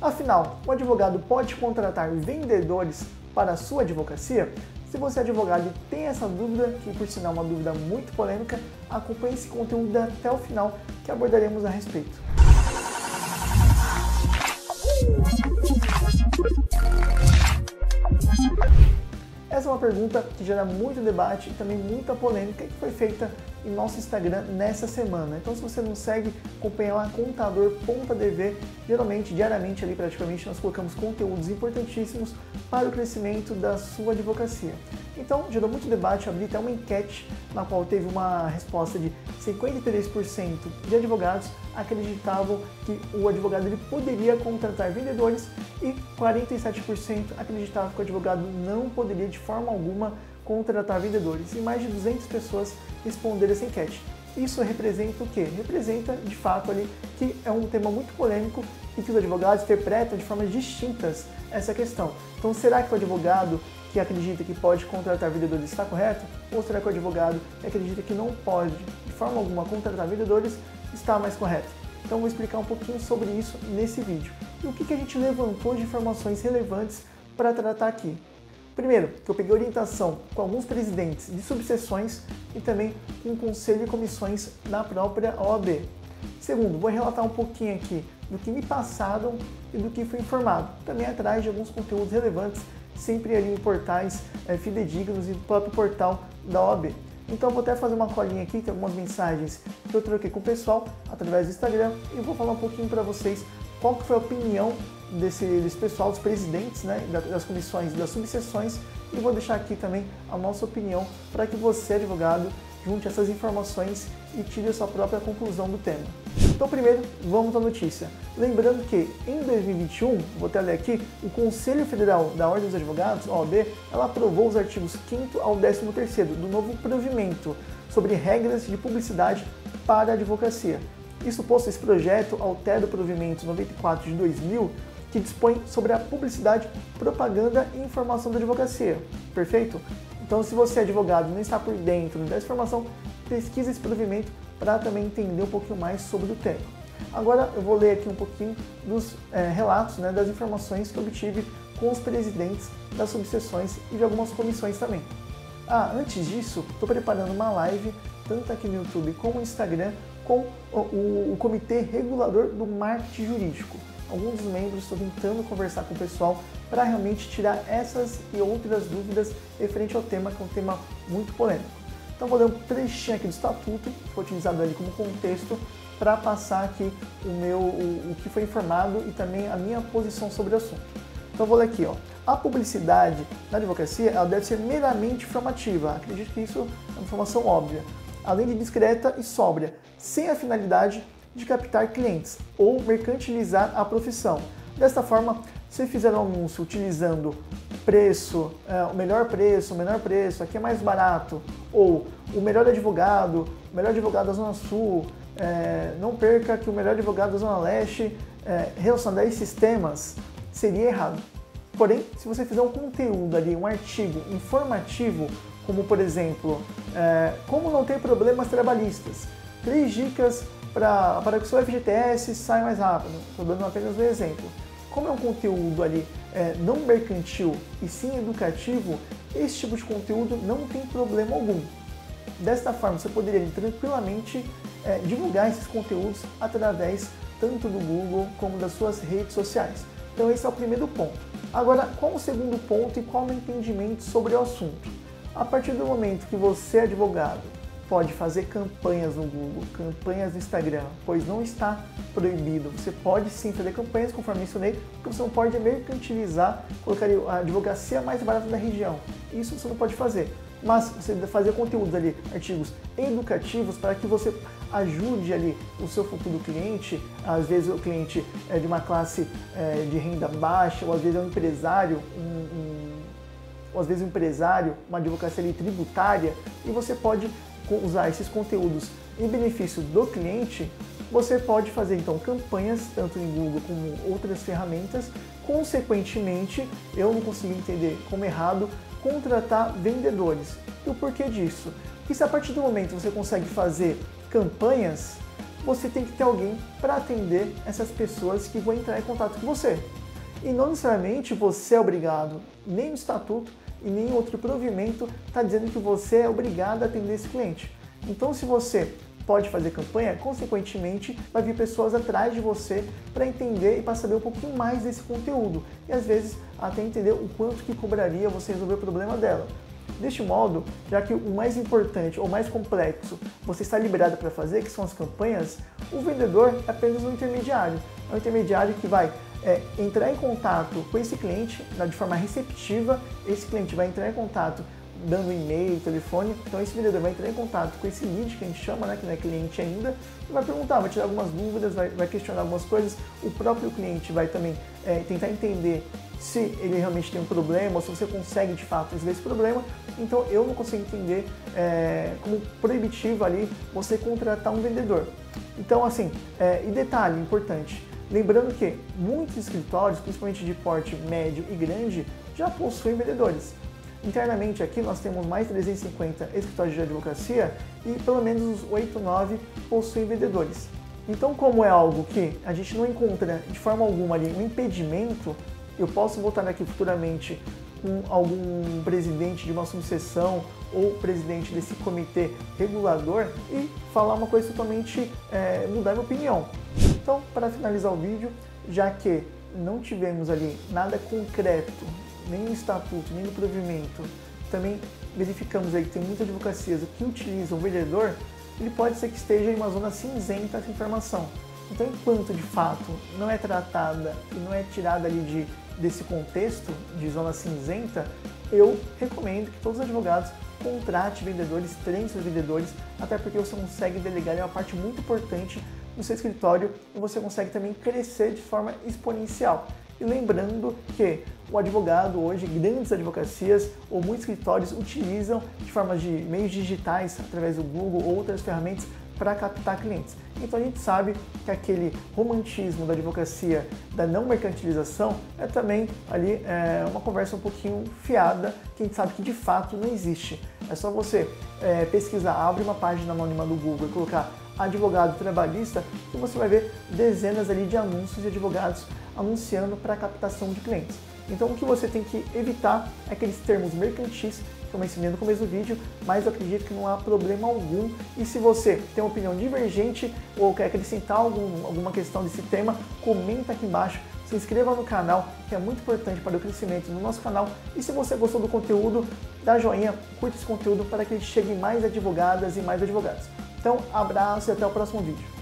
Afinal, o advogado pode contratar vendedores para a sua advocacia? Se você é advogado e tem essa dúvida, que por sinal é uma dúvida muito polêmica, acompanhe esse conteúdo até o final que abordaremos a respeito. Essa é uma pergunta que gera muito debate e também muita polêmica que foi feita em nosso Instagram nessa semana. Então, se você não segue, acompanha lá contador.dv. Geralmente, diariamente ali praticamente, nós colocamos conteúdos importantíssimos para o crescimento da sua advocacia. Então, gerou muito debate, abri até uma enquete na qual teve uma resposta de 53% de advogados acreditavam que o advogado ele poderia contratar vendedores e 47% acreditavam que o advogado não poderia de forma alguma contratar vendedores. E mais de 200 pessoas responderam essa enquete. Isso representa o quê? Representa, de fato, ali que é um tema muito polêmico e que os advogados interpretam de formas distintas essa questão. Então, será que o advogado que acredita que pode contratar vendedores está correto? Ou será que o advogado que acredita que não pode, de forma alguma, contratar vendedores está mais correto? Então, vou explicar um pouquinho sobre isso nesse vídeo. E o que a gente levantou de informações relevantes para tratar aqui? Primeiro, que eu peguei orientação com alguns presidentes de subseções e também com o conselho e comissões da própria OAB. Segundo, vou relatar um pouquinho aqui do que me passaram e do que foi informado. Também atrás de alguns conteúdos relevantes, sempre ali em portais fidedignos e do próprio portal da OAB. Então eu vou até fazer uma colinha aqui, tem algumas mensagens que eu troquei com o pessoal através do Instagram e vou falar um pouquinho para vocês qual que foi a opinião desse pessoal, dos presidentes, né, das comissões, das subseções, e vou deixar aqui também a nossa opinião para que você, advogado, junte essas informações e tire a sua própria conclusão do tema. Então, primeiro, vamos à notícia. Lembrando que em 2021, vou até ler aqui, o Conselho Federal da Ordem dos Advogados, OAB, ela aprovou os artigos 5º ao 13º do novo provimento sobre regras de publicidade para a advocacia. Isso posto, esse projeto altera o provimento 94 de 2000, que dispõe sobre a publicidade, propaganda e informação da advocacia. Perfeito? Então, se você é advogado e não está por dentro dessa informação, pesquisa esse provimento para também entender um pouquinho mais sobre o tema. Agora, eu vou ler aqui um pouquinho dos relatos, né, das informações que eu obtive com os presidentes das subseções e de algumas comissões também. Antes disso, estou preparando uma live, tanto aqui no YouTube como no Instagram, com o Comitê Regulador do Marketing Jurídico. Alguns dos membros estão tentando conversar com o pessoal para realmente tirar essas e outras dúvidas referente ao tema, que é um tema muito polêmico. Então vou ler um trechinho aqui do estatuto, que foi utilizado ali como contexto, para passar aqui o que foi informado e também a minha posição sobre o assunto. Então vou ler aqui, ó. A publicidade na advocacia ela deve ser meramente informativa, acredito que isso é uma informação óbvia, além de discreta e sóbria, sem a finalidade de captar clientes ou mercantilizar a profissão. Desta forma, se fizer um anúncio utilizando preço, o menor preço, aqui é mais barato, ou o melhor advogado da Zona Sul, não perca que o melhor advogado da Zona Leste, relacionado a esses temas, seria errado. Porém, se você fizer um conteúdo ali, um artigo informativo, como por exemplo, como não ter problemas trabalhistas, 3 dicas para que o seu FGTS saia mais rápido, estou dando apenas um exemplo. Como é um conteúdo ali não mercantil e sim educativo, esse tipo de conteúdo não tem problema algum. Desta forma, você poderia tranquilamente divulgar esses conteúdos através tanto do Google como das suas redes sociais. Então esse é o primeiro ponto. Agora, qual o segundo ponto e qual o meu entendimento sobre o assunto? A partir do momento que você, advogado, pode fazer campanhas no Google, campanhas no Instagram, pois não está proibido. Você pode sim fazer campanhas, conforme mencionei, porque você não pode mercantilizar, colocar a advocacia mais barata da região. Isso você não pode fazer. Mas você fazer conteúdos ali, artigos educativos, para que você ajude ali o seu futuro cliente, às vezes o cliente é de uma classe de renda baixa, ou às vezes é um empresário, ou às vezes um empresário, uma advocacia ali tributária, e você pode usar esses conteúdos em benefício do cliente. Você pode fazer então campanhas tanto em Google como outras ferramentas. Consequentemente, eu não consigo entender como errado contratar vendedores. E o porquê disso? Porque se a partir do momento você consegue fazer campanhas, você tem que ter alguém para atender essas pessoas que vão entrar em contato com você. E não necessariamente você é obrigado, nem no estatuto e nem outro provimento está dizendo que você é obrigado a atender esse cliente. Então, se você pode fazer campanha, consequentemente vai vir pessoas atrás de você para entender e para saber um pouquinho mais desse conteúdo e às vezes até entender o quanto que cobraria você resolver o problema dela. Deste modo, já que o mais importante ou mais complexo você está liberado para fazer, que são as campanhas, o vendedor é apenas um intermediário. É um intermediário que vai entrar em contato com esse cliente de forma receptiva, esse cliente vai entrar em contato dando e-mail, telefone, então esse vendedor vai entrar em contato com esse lead que a gente chama, né, que não é cliente ainda, e vai perguntar, vai tirar algumas dúvidas, vai questionar algumas coisas, o próprio cliente vai também tentar entender se ele realmente tem um problema ou se você consegue de fato resolver esse problema. Então eu não consigo entender como proibitivo ali você contratar um vendedor. Então assim, e detalhe importante, lembrando que muitos escritórios, principalmente de porte médio e grande, já possuem vendedores. Internamente aqui nós temos mais de 350 escritórios de advocacia e pelo menos uns 8, 9 possuem vendedores. Então, como é algo que a gente não encontra de forma alguma ali um impedimento, eu posso voltar aqui futuramente com algum presidente de uma subseção ou presidente desse comitê regulador e falar uma coisa totalmente, mudar minha opinião. Então, para finalizar o vídeo, já que não tivemos ali nada concreto, nem no estatuto, nem no provimento, também verificamos aí que tem muitas advocacias que utilizam o vendedor, ele pode ser que esteja em uma zona cinzenta essa informação. Então, enquanto de fato não é tratada e não é tirada ali desse contexto de zona cinzenta, eu recomendo que todos os advogados contratem vendedores, treinem seus vendedores, até porque você consegue delegar, é uma parte muito importante no seu escritório e você consegue também crescer de forma exponencial. E lembrando que o advogado hoje, grandes advocacias ou muitos escritórios utilizam de forma de meios digitais, através do Google ou outras ferramentas, para captar clientes. Então a gente sabe que aquele romantismo da advocacia, da não mercantilização, é também ali uma conversa um pouquinho fiada, que a gente sabe que de fato não existe. É só você pesquisar, abre uma página anônima do Google e colocar advogado trabalhista, que você vai ver dezenas ali de anúncios de advogados anunciando para captação de clientes. Então o que você tem que evitar é aqueles termos mercantis que eu mencionei no começo do vídeo, mas eu acredito que não há problema algum. E se você tem uma opinião divergente ou quer acrescentar alguma questão desse tema, comenta aqui embaixo. Se inscreva no canal, que é muito importante para o crescimento do nosso canal. E se você gostou do conteúdo, dá joinha, curte esse conteúdo para que ele chegue mais advogadas e mais advogados. Então, abraço e até o próximo vídeo.